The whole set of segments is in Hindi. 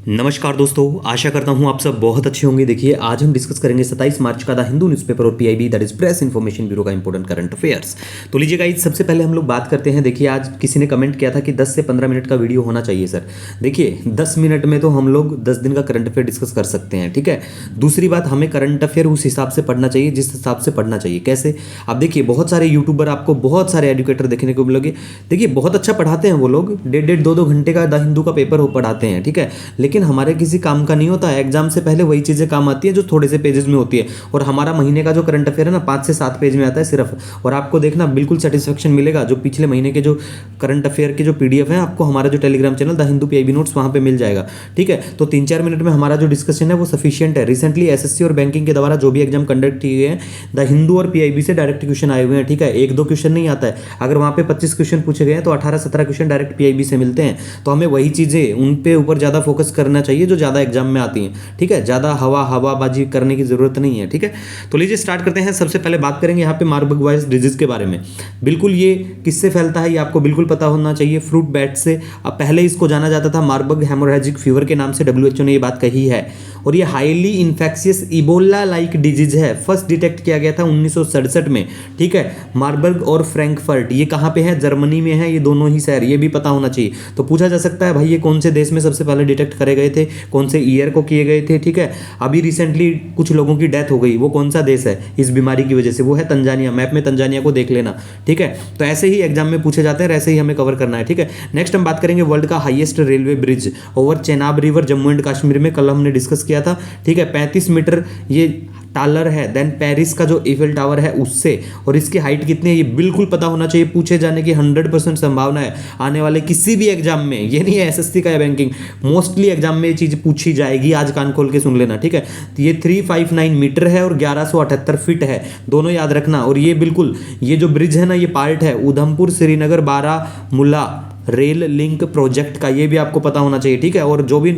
नमस्कार दोस्तों, आशा करता हूं आप सब बहुत अच्छे होंगे। देखिए, आज हम डिस्कस करेंगे 27 मार्च का द हिंदू न्यूज़पेपर और PIB that is press information bureau का इंपॉर्टेंट करंट अफेयर्स। तो लीजिए गाइस, सबसे पहले हम लोग बात करते हैं। देखिए, आज किसी ने कमेंट किया था कि 10 से 15 मिनट का वीडियो होना चाहिए सर। देखिए, 10 मिनट में तो हम लोग 10 दिन का करंट अफेयर डिस्कस कर सकते हैं, ठीक है। दूसरी बात, हमें करंट अफेयर उस हिसाब से पढ़ना चाहिए जिस हिसाब से पढ़ना चाहिए। कैसे? अब देखिए, बहुत सारे यूट्यूबर, आपको बहुत सारे एजुकेटर देखने को मिलेंगे। देखिए, बहुत अच्छा पढ़ाते हैं वो लोग, 1.5-2 घंटे का द हिंदू का पेपर हो पढ़ाते हैं, ठीक है। लेकिन हमारे किसी काम का नहीं होता है। एग्जाम से पहले वही चीज़ें काम आती है जो थोड़े से पेजेस में होती है। और हमारा महीने का जो करंट अफेयर है ना, 5 से 7 पेज में आता है सिर्फ। और आपको देखना बिल्कुल सेटिस्फेक्शन मिलेगा। जो पिछले महीने के जो करंट अफेयर के जो पीडीएफ है, आपको हमारा जो Telegram channel the Hindu PIB notes वहाँ पे मिल जाएगा, ठीक है। तो 3-4 मिनट में हमारा जो डिस्कशन है वो सफिशियंट है। रिसेंटली एसएससी और बैंकिंग के द्वारा जो भी एग्जाम कंडक्ट किए गए हैं, द हिंदू और पीआईबी से डायरेक्ट क्वेश्चन आए हुए हैं, ठीक है। 1-2 क्वेश्चन नहीं आता है। अगर वहाँ पे 25 क्वेश्चन पूछे गए हैं तो 18-17 क्वेश्चन डायरेक्ट पीआईबी से मिलते हैं। तो हमें वही चीज़ें उन पे ऊपर ज़्यादा फोकस करना चाहिए जो ज़्यादा एग्जाम में आती हैं, ठीक है। ज़्यादा हवाबाजी करने की ज़रूरत नहीं है, ठीक है। तो लीजिए स्टार्ट करते हैं। सबसे पहले बात करेंगे यहाँ पे मार्बर्ग वायरस डिजीज़ के बारे में। बिल्कुल, ये किससे फैलता है ये आपको बिल्कुल पता होना चाहिए। फ्रूट बैट से। अब पहले इसको जाना जाता था मार्बर्ग हेमोरेजिक फीवर के नाम से, डब्ल्यूएचओ ने ये बात कही है। और ये highly infectious Ebola like disease है। फर्स्ट डिटेक्ट किया गया था 1967 में, ठीक है। मार्बर्ग और फ्रैंकफर्ट, ये कहाँ पे है? जर्मनी में है। ये दोनों ही शहर, ये भी पता होना चाहिए। तो पूछा जा सकता है भाई ये कौन से देश में सबसे पहले डिटेक्ट करे गए थे, कौन से ईयर को किए गए थे, ठीक है। अभी रिसेंटली कुछ लोगों की डेथ हो गई, वो कौन सा देश है इस बीमारी की वजह से? वो है तंजानिया। मैप में तंजानिया को देख लेना, ठीक है। तो ऐसे ही एग्जाम में पूछे जाते हैं, ऐसे ही हमें कवर करना है, ठीक है। नेक्स्ट हम बात करेंगे वर्ल्ड का highest railway bridge over Chenab river, Jammu and Kashmir में। कल हमने डिस्कस किया था, ठीक है। 35 मीटर ये टालर है। देन पेरिस का जो ईफेल टावर है उससे, और इसकी हाइट कितनी है ये बिल्कुल पता होना चाहिए। पूछे जाने की 100% संभावना है आने वाले किसी भी एग्जाम में। ये नहीं है एसएससी का या बैंकिंग, मोस्टली एग्जाम में ये चीज पूछी जाएगी। आज कान खोल के सुन लेना, ठीक है। तो ये 359 मीटर है और 1178 फीट है, दोनों याद रखना। और ये बिल्कुल, ये जो ब्रिज है ना, ये पार्ट है Udhampur Srinagar Baramulla rail link project का। ये भी आपको पता होना चाहिए, ठीक है। और जो भी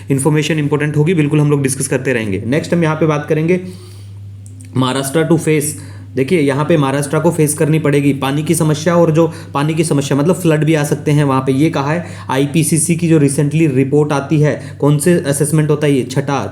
इंफॉर्मेशन इंपॉर्टेंट होगी बिल्कुल हम लोग डिस्कस करते रहेंगे। नेक्स्ट हम यहाँ पे बात करेंगे महाराष्ट्र टू फेस। देखिए, यहाँ पे महाराष्ट्र को फेस करनी पड़ेगी पानी की समस्या, और जो पानी की समस्या मतलब फ्लड भी आ सकते हैं वहाँ पे। ये कहा है आईपीसीसी की जो रिसेंटली रिपोर्ट आती है, कौन से असेसमेंट होता है ये?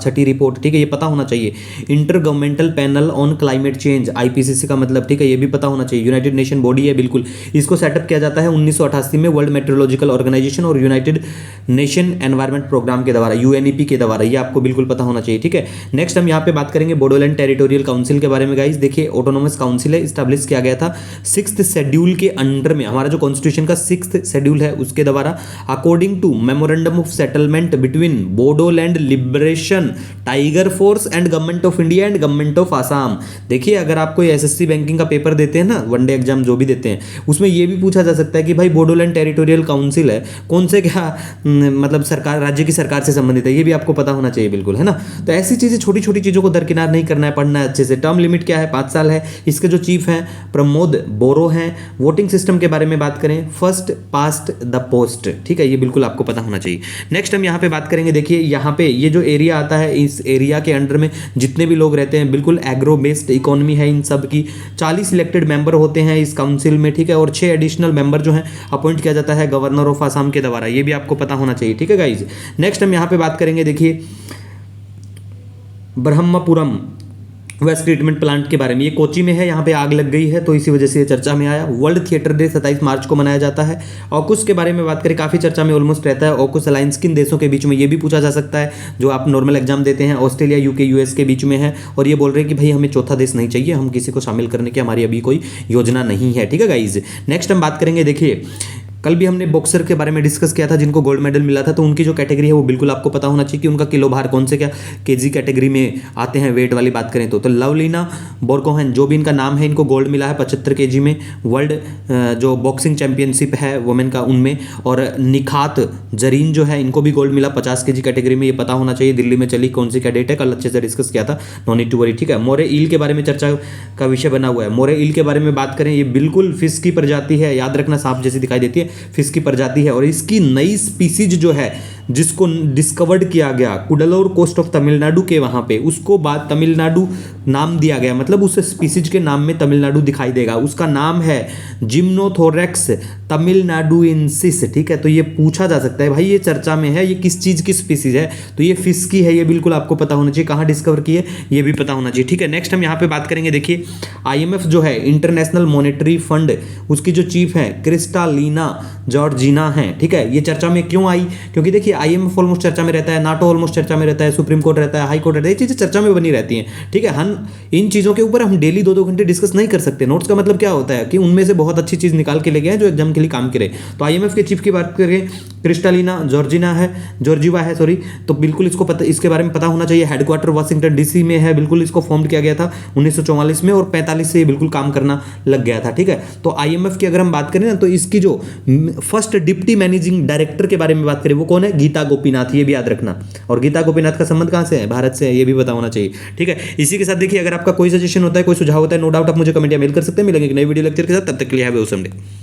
छठी रिपोर्ट, ठीक है। ये पता होना चाहिए। Inter governmental panel on climate change, IPCC का मतलब, ठीक है। ये भी पता होना चाहिए। यूनाइटेड नेशन बॉडी है बिल्कुल। इसको सेटअप किया जाता है 1988 में वर्ल्ड मेट्रोलॉजिकल ऑर्गेनाइजेशन और यूनाइटेड नेशन एनवायरमेंट प्रोग्राम के द्वारा, यूएनईपी के द्वारा। ये आपको बिल्कुल पता होना चाहिए, ठीक है। नेक्स्ट हम यहाँ पे बात करेंगे बोडोलैंड टेरिटोरियल काउंसिल के बारे में। गाइस देखिए, ऑटोनोमस काउंसिल है, स्टैब्लिश किया गया था 6th शेड्यूल के अंडर में। हमारा जो कॉन्स्टिट्यूशन का 6th शेड्यूल है उसके द्वारा, according to memorandum of settlement between Bodoland liberation tiger force and government of India and government of Assam. देखिए, अगर आपको एसएससी बैंकिंग का पेपर देते हैं ना, वनडे एग्जाम जो भी देते हैं, उसमें यह भी पूछा जा सकता है कि भाई बोडोलैंड टेरिटोरियल काउंसिल है, कौन से क्या मतलब सरकार, राज्य की सरकार से संबंधित है। ये भी आपको पता होना चाहिए बिल्कुल, है ना। तो ऐसी चीजें, छोटी छोटी चीजों को दरकिनार नहीं करना है, पढ़ना है अच्छे से। टर्म लिमिट क्या है? 5 साल है। इसके जो चीफ हैं प्रमोद बोरो हैं। वोटिंग सिस्टम के बारे में बात करें, फर्स्ट पास्ट द पोस्ट, ठीक है। ये बिल्कुल आपको पता होना चाहिए। नेक्स्ट हम यहाँ पे बात करेंगे। देखिए, यहाँ पे ये जो एरिया आता है, इस एरिया के अंडर में जितने भी लोग रहते हैं, बिल्कुल एग्रो बेस्ड इकोनॉमी है इन सब की। 40 सिलेक्टेड मेंबर होते हैं इस काउंसिल में, ठीक है। और 6 एडिशनल मेंबर जो हैं अपॉइंट किया जाता है गवर्नर ऑफ आसाम के द्वारा। ये भी आपको पता होना चाहिए, ठीक है गाइज। नेक्स्ट हम यहाँ पे बात करेंगे। देखिए, ब्रह्मपुरम वेस्ट ट्रीटमेंट प्लांट के बारे में। ये कोची में है, यहाँ पे आग लग गई है तो इसी वजह से ये चर्चा में आया। वर्ल्ड थिएटर डे 27 मार्च को मनाया जाता है। ऑकुस के बारे में बात करें, काफ़ी चर्चा में ऑलमोस्ट रहता है। ऑकुस अलायंस किन देशों के बीच में? ये भी पूछा जा सकता है जो आप नॉर्मल एग्जाम देते हैं। ऑस्ट्रेलिया, यूके, यूएस के बीच में है। और ये बोल रहे हैं कि भाई हमें चौथा देश नहीं चाहिए, हम किसी को शामिल करने की हमारी अभी कोई योजना नहीं है, ठीक है गाइज। नेक्स्ट हम बात करेंगे। देखिए, कल भी हमने बॉक्सर के बारे में डिस्कस किया था जिनको गोल्ड मेडल मिला था, तो उनकी जो कैटेगरी है वो बिल्कुल आपको पता होना चाहिए कि उनका किलो भार कौन से क्या केजी कैटेगरी में आते हैं, वेट वाली बात करें तो लवलीना बोरगोहेन, जो भी इनका नाम है, इनको गोल्ड मिला है 75 केजी में वर्ल्ड जो बॉक्सिंग चैंपियनशिप है वुमेन का उनमें। और निखात जरीन जो है, इनको भी गोल्ड मिला 50 केजी कैटेगरी में। ये पता होना चाहिए। दिल्ली में चली, कौन सी कैडेट है, कल अच्छे से डिस्कस किया था, नो नीड टू वरी, ठीक है। मोरे ईल के बारे में चर्चा का विषय बना हुआ है। मोरे ईल के बारे में बात करें, ये बिल्कुल फिश की प्रजाति है, याद रखना, सांप जैसी दिखाई देती है, फिश की प्रजाति है। और इसकी नई स्पीसीज जो है जिसको डिस्कवर्ड किया गया कुडलोर कोस्ट ऑफ तमिलनाडु के वहाँ पे, उसको बाद तमिलनाडु नाम दिया गया, मतलब उस स्पीसीज के नाम में तमिलनाडु दिखाई देगा। उसका नाम है जिम्नोथोरेक्स तमिलनाडुइनसिस, ठीक है। तो ये पूछा जा सकता है भाई ये चर्चा में है, ये किस चीज़ की स्पीसीज है, तो ये फिश की है, ये बिल्कुल आपको पता होना चाहिए। कहाँ डिस्कवर की है ये भी पता होना चाहिए, ठीक है। नेक्स्ट हम यहाँ पे बात करेंगे, देखिए IMF जो है इंटरनेशनल मॉनेटरी फंड, उसकी जो चीफ है क्रिस्टालिना जॉर्जिना है, ठीक है। ये चर्चा में क्यों आई, क्योंकि देखिए IMF ऑलमोस्ट चर्चा में रहता है, नाटो ऑलमोस्ट चर्चा में रहता है, सुप्रीम कोर्ट रहता है, हाई कोर्ट रहता है, ये चीज़ें चर्चा में बनी रहती हैं, ठीक है। हम इन चीज़ों के ऊपर हम डेली 2-2 घंटे डिस्कस नहीं कर सकते। नोट्स का मतलब क्या होता है कि उनमें से बहुत अच्छी चीज़ निकाल के ले गए जो एग्जाम के लिए काम करे। तो IMF के चीफ की बात करें, क्रिस्टालिना जॉर्जिवा है सॉरी, तो बिल्कुल इसको पता, इसके बारे में पता होना चाहिए। हेडक्वार्टर वाशिंगटन DC में है, बिल्कुल इसको फॉर्म किया गया था 1944 में और 45 से बिल्कुल काम करना लग गया था, ठीक है। तो IMF की अगर हम बात करें ना, तो इसकी जो फर्स्ट डिप्टी मैनेजिंग डायरेक्टर के बारे में बात करें वो कौन है, गीता गोपीनाथ, ये भी याद रखना। और गीता गोपीनाथ का संबंध कहाँ से है, भारत से है, ये भी पता होना चाहिए, ठीक है। इसी के साथ देखिए अगर आपका कोई सजेशन होता है, कोई सुझाव होता है, नो डाउट आप मुझे कमेंट या मेल कर सकते हैं। मिलेंगे एक नई वीडियो लेक्चर के साथ, तब तक के लिए हैव अ ऑसम डे।